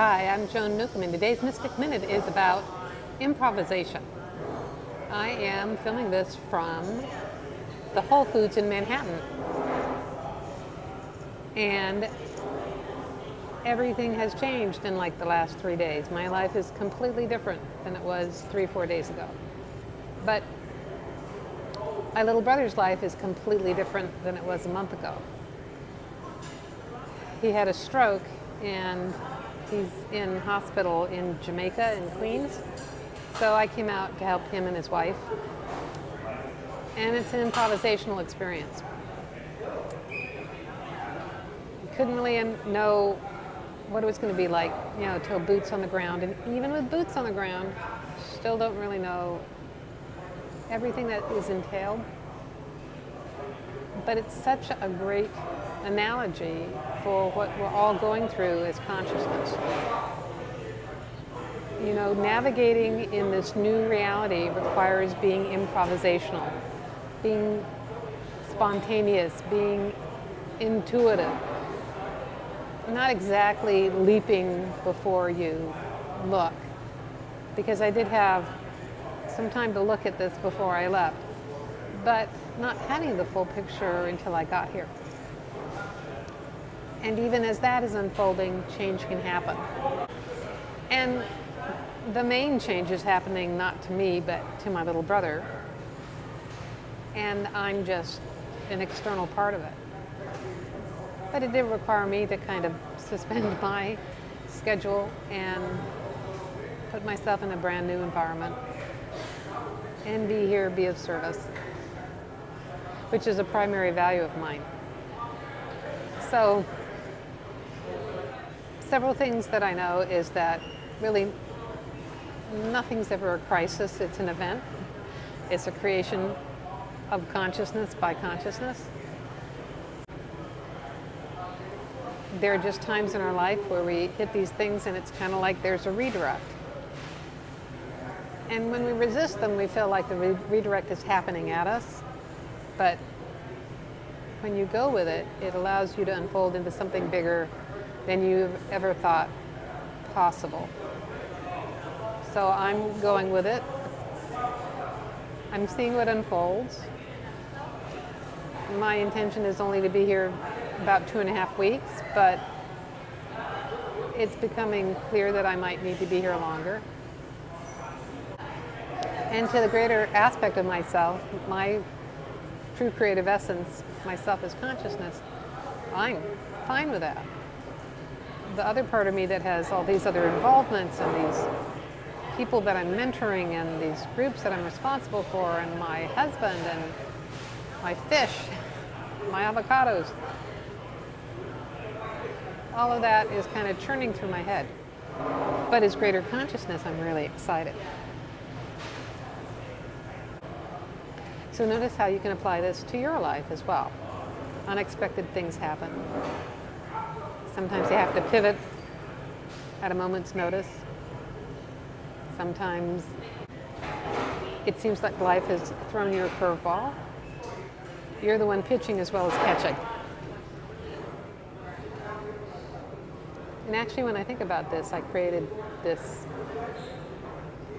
Hi, I'm Joan Newcomb, and today's Mystic Minute is about improvisation. I am filming this from the Whole Foods in Manhattan. And everything has changed in like the last 3 days. My life is completely different than it was 3-4 days ago. But my little brother's life is completely different than it was a month ago. He had a stroke and he's in hospital in Jamaica in Queens. So I came out to help him and his wife. And it's an improvisational experience. Couldn't really know what it was going to be like, till boots on the ground. And even with boots on the ground, still don't really know everything that is entailed. But it's such a great analogy for what we're all going through as consciousness. Navigating in this new reality requires being improvisational, being spontaneous, being intuitive. Not exactly leaping before you look, because I did have some time to look at this before I left, but not having the full picture until I got here. And even as that is unfolding, change can happen. And the main change is happening not to me, but to my little brother. And I'm just an external part of it. But it did require me to kind of suspend my schedule and put myself in a brand new environment and be here, be of service, which is a primary value of mine. So, several things that I know is that really nothing's ever a crisis, it's an event. It's a creation of consciousness by consciousness. There are just times in our life where we hit these things and it's kind of like there's a redirect. And when we resist them, we feel like the redirect is happening at us. But when you go with it, it allows you to unfold into something bigger than you've ever thought possible. So I'm going with it. I'm seeing what unfolds. My intention is only to be here about 2.5 weeks, but it's becoming clear that I might need to be here longer. And to the greater aspect of myself, my true creative essence, myself as consciousness, I'm fine with that. The other part of me that has all these other involvements and these people that I'm mentoring and these groups that I'm responsible for and my husband and my fish, my avocados, all of that is kind of churning through my head. But as greater consciousness, I'm really excited. So notice how you can apply this to your life as well. Unexpected things happen. Sometimes you have to pivot at a moment's notice. Sometimes it seems like life has thrown you a curveball. You're the one pitching as well as catching. And actually, when I think about this, I created this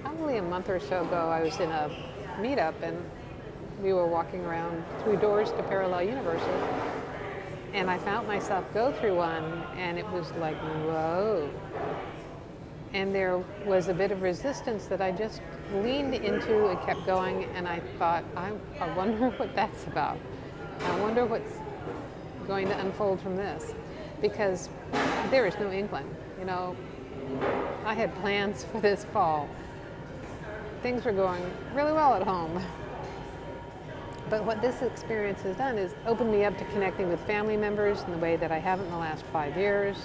probably a month or so ago. I was in a meetup and we were walking around through doors to parallel universes. And I found myself go through one and it was like, whoa. And there was a bit of resistance that I just leaned into and kept going, and I thought, I wonder what that's about. I wonder what's going to unfold from this. Because there is no inkling. I had plans for this fall. Things were going really well at home. But what this experience has done is opened me up to connecting with family members in the way that I haven't in the last 5 years.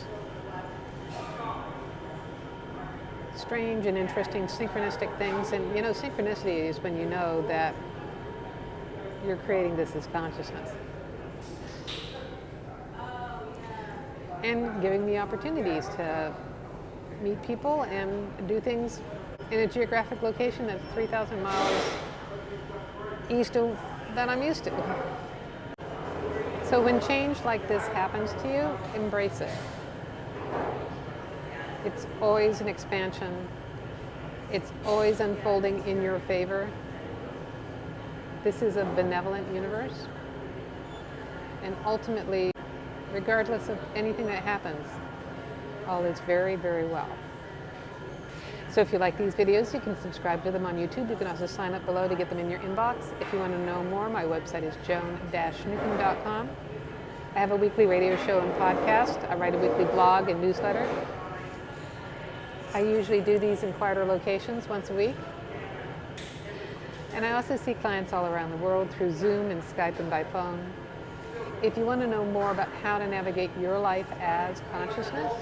Strange and interesting synchronistic things. And synchronicity is when you know that you're creating this as consciousness. And giving me opportunities to meet people and do things in a geographic location that's 3,000 miles east of that I'm used to. So when change like this happens to you, embrace it. It's always an expansion. It's always unfolding in your favor. This is a benevolent universe. And ultimately, regardless of anything that happens, all is very, very well. So if you like these videos, you can subscribe to them on YouTube. You can also sign up below to get them in your inbox. If you want to know more, my website is joan-newcomb.com. I have a weekly radio show and podcast. I write a weekly blog and newsletter. I usually do these in quieter locations once a week. And I also see clients all around the world through Zoom and Skype and by phone. If you want to know more about how to navigate your life as consciousness,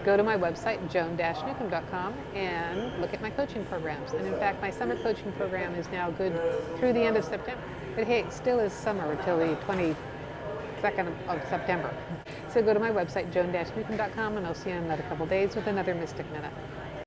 go to my website, joan-newcomb.com, and look at my coaching programs. And in fact, my summer coaching program is now good through the end of September. But hey, it still is summer until the 22nd of September. So go to my website, joan-newcomb.com, and I'll see you in another couple days with another Mystic Minute.